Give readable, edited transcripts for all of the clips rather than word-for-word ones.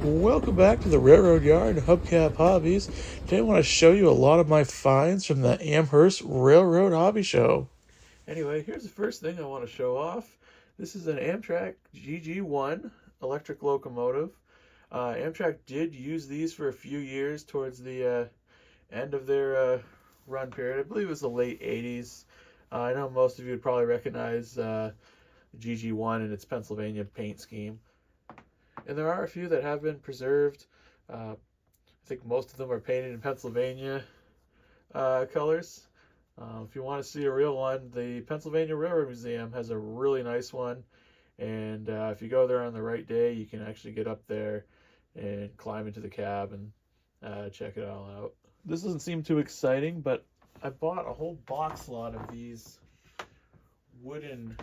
Welcome back to the Railroad Yard Hubcap Hobbies. Today I want to show you a lot of my finds from the Amherst Railroad Hobby Show. Anyway, here's the first thing I want to show off. This is an Amtrak GG1 electric locomotive. Amtrak did use these for a few years towards the end of their run period. I believe it was the late 80s. I know most of you would probably recognize GG1 and its Pennsylvania paint scheme. And there are a few that have been preserved. I think most of them are painted in Pennsylvania colors. If you want to see a real one, the Pennsylvania Railroad Museum has a really nice one. And if you go there on the right day, you can actually get up there and climb into the cab and check it all out. This doesn't seem too exciting, but I bought a whole box lot of these wooden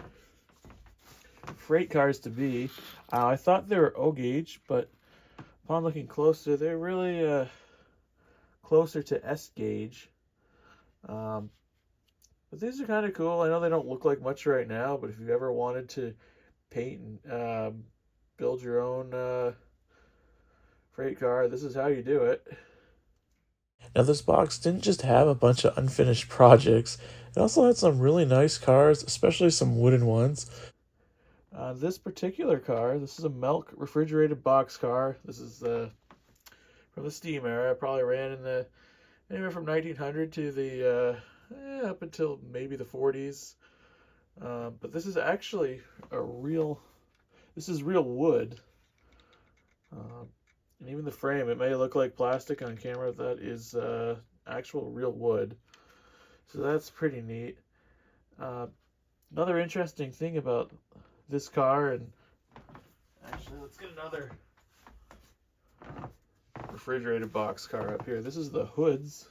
freight cars to be. I thought they were O gauge, but upon looking closer, they're really closer to S gauge. But these are kind of cool. I know they don't look like much right now, but if you've ever wanted to paint and build your own freight car, this is how you do it. Now, this box didn't just have a bunch of unfinished projects. It also had some really nice cars, especially some wooden ones. This particular car, this is a milk refrigerated box car. This is from the steam era. It probably ran in the anywhere from 1900 to the up until maybe the 40s. But this is actually this is real wood. And even the frame, it may look like plastic on camera. That is actual real wood. So that's pretty neat. Another interesting thing about this car, and actually let's get another refrigerated box car up here. This is the Hood's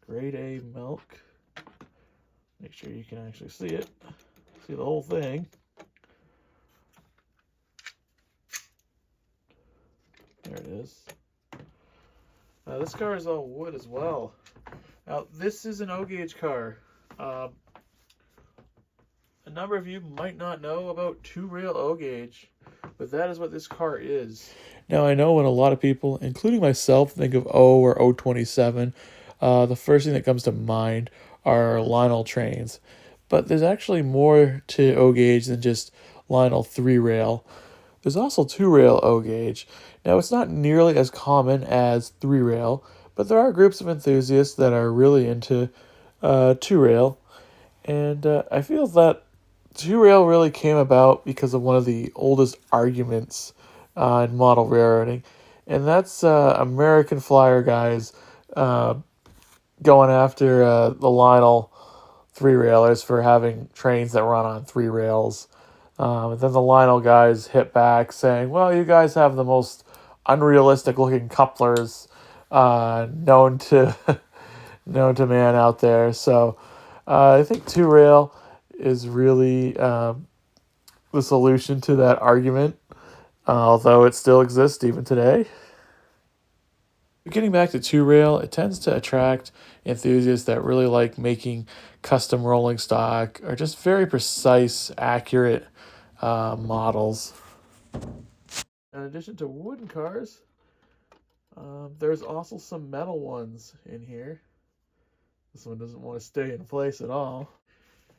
grade A milk. Make sure you can actually see it, see the whole thing. There it is. This car is all wood as well. Now this is an O gauge car. A number of you might not know about two-rail O gauge, but that is what this car is. Now, I know when a lot of people, including myself, think of O or O27, the first thing that comes to mind are Lionel trains. But there's actually more to O gauge than just Lionel three-rail. There's also two-rail O gauge. Now, it's not nearly as common as three-rail, but there are groups of enthusiasts that are really into two-rail. And I feel that two-rail really came about because of one of the oldest arguments in model railroading, and that's American flyer guys going after the Lionel three-railers for having trains that run on three rails. And then the Lionel guys hit back saying, well, you guys have the most unrealistic-looking couplers known to known to man out there. So I think two-rail is really the solution to that argument, although it still exists even today. Getting back to two-rail, it tends to attract enthusiasts that really like making custom rolling stock or just very precise, accurate models. In addition to wooden cars, there's also some metal ones in here. This one doesn't want to stay in place at all.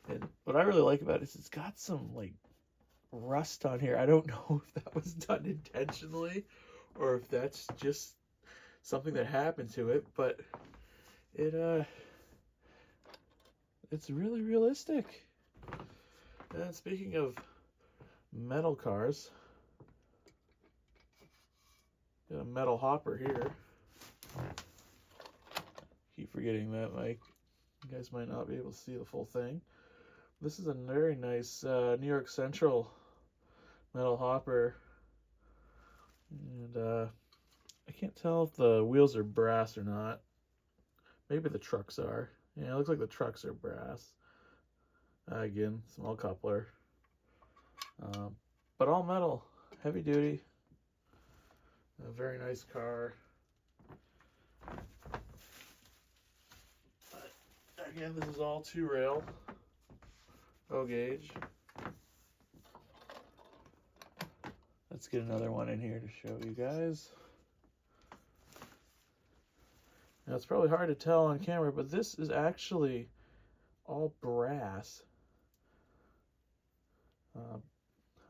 And what I really like about it is it's got some like rust on here. I don't know if that was done intentionally or if that's just something that happened to it, but it's really realistic. And speaking of metal cars, got a metal hopper here. Keep forgetting that, Mike. You guys might not be able to see the full thing. This is a very nice New York Central metal hopper, and I can't tell if the wheels are brass or not. Maybe the trucks are. Yeah, it looks like the trucks are brass. Again, small coupler, but all metal, heavy duty. A very nice car. Again, this is all two-rail O gauge. Let's get another one in here to show you guys. Now it's probably hard to tell on camera, but this is actually all brass.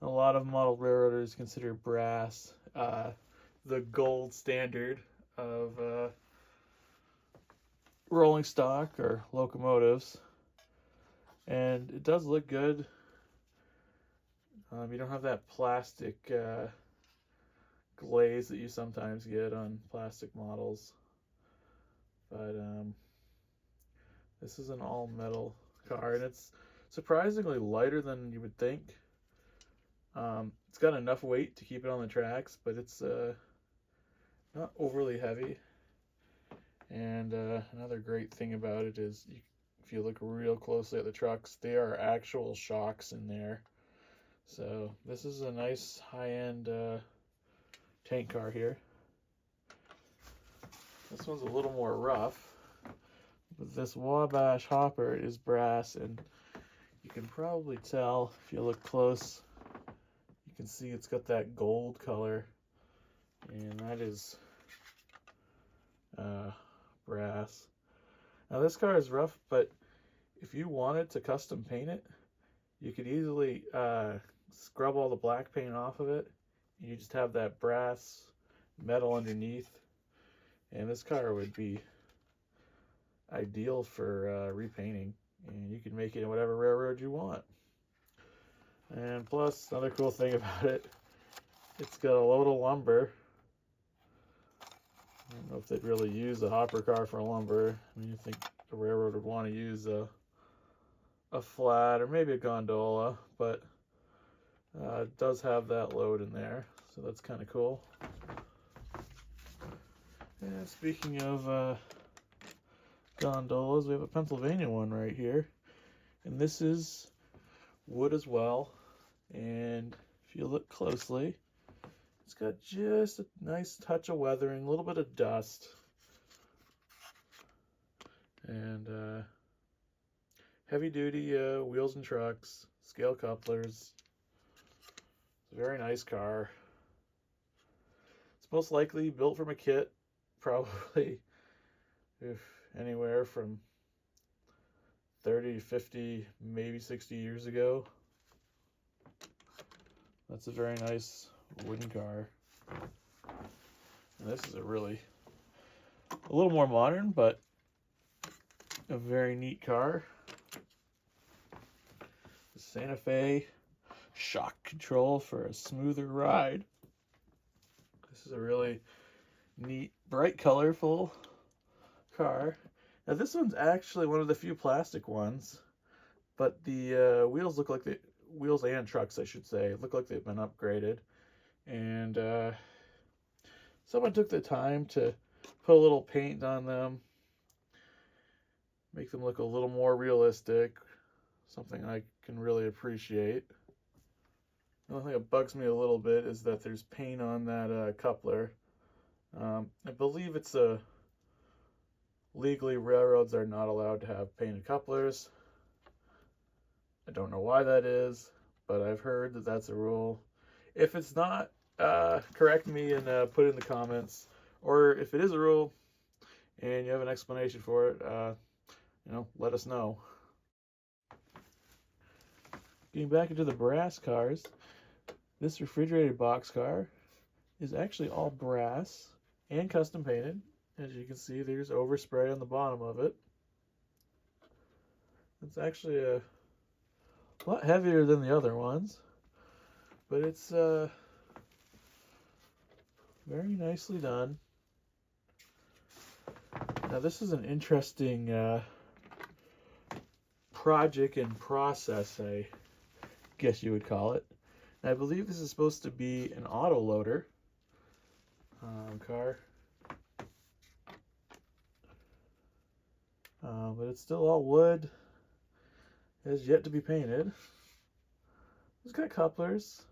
A lot of model railroaders consider brass the gold standard of rolling stock or locomotives, and it does look good. You don't have that plastic glaze that you sometimes get on plastic models, but this is an all metal car, and it's surprisingly lighter than you would think. It's got enough weight to keep it on the tracks, but it's not overly heavy. And another great thing about it is if you look real closely at the trucks, there are actual shocks in there. So this is a nice high-end tank car here. This one's a little more rough, but this Wabash hopper is brass, and you can probably tell if you look close. You can see it's got that gold color, and that is brass. Now this car is rough, but if you wanted to custom paint it, you could easily scrub all the black paint off of it. You just have that brass metal underneath, and this car would be ideal for repainting, and you can make it in whatever railroad you want. And plus, another cool thing about it, it's got a load of lumber. I don't know if they'd really use a hopper car for lumber. I mean, you think the railroad would want to use a flat or maybe a gondola, but it does have that load in there, so that's kind of cool. And speaking of gondolas, we have a Pennsylvania one right here, and this is wood as well. And if you look closely, it's got just a nice touch of weathering, a little bit of dust, and heavy duty wheels and trucks, scale couplers. It's a very nice car. It's most likely built from a kit, probably if anywhere from 30, 50, maybe 60 years ago. That's a very nice wooden car. And this is a little more modern, but a very neat car. The Santa Fe shock control for a smoother ride. This is a really neat, bright, colorful car. Now this one's actually one of the few plastic ones, but the wheels look like wheels and trucks, I should say, look like they've been upgraded. And someone took the time to put a little paint on them, make them look a little more realistic, something I can really appreciate. The only thing that bugs me a little bit is that there's paint on that coupler. I believe it's legally railroads are not allowed to have painted couplers. I don't know why that is, but I've heard that that's a rule. If it's not, correct me and put it in the comments. Or if it is a rule and you have an explanation for it, let us know. Getting back into the brass cars, this refrigerated boxcar is actually all brass and custom painted. As you can see, there's overspray on the bottom of it. It's actually a lot heavier than the other ones, but it's very nicely done. Now this is an interesting project and process, I guess you would call it. And I believe this is supposed to be an auto loader car, but it's still all wood. It has yet to be painted. It's got couplers,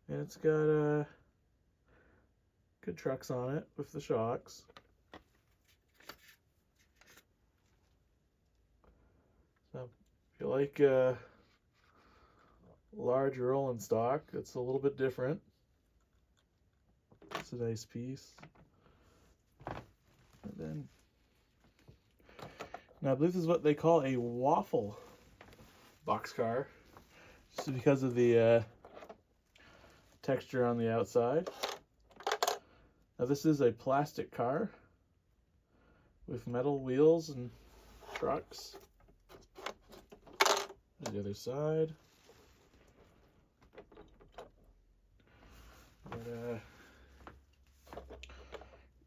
and it's got good trucks on it with the shocks. So if you like large rolling stock. That's a little bit different. It's a nice piece. And then, now I believe this is what they call a waffle boxcar, just because of the texture on the outside. Now this is a plastic car with metal wheels and trucks. There's the other side. But,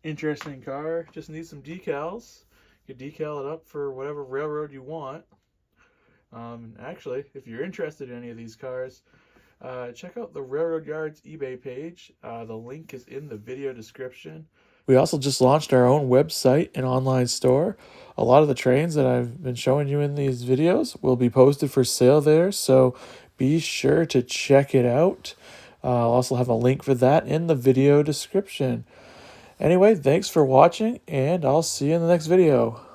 interesting car. Just needs some decals. You can decal it up for whatever railroad you want. Actually, if you're interested in any of these cars, check out the Railroad Yard's eBay page. The link is in the video description. We also just launched our own website and online store. A lot of the trains that I've been showing you in these videos will be posted for sale there, so be sure to check it out. I'll also have a link for that in the video description. Anyway, thanks for watching, and I'll see you in the next video.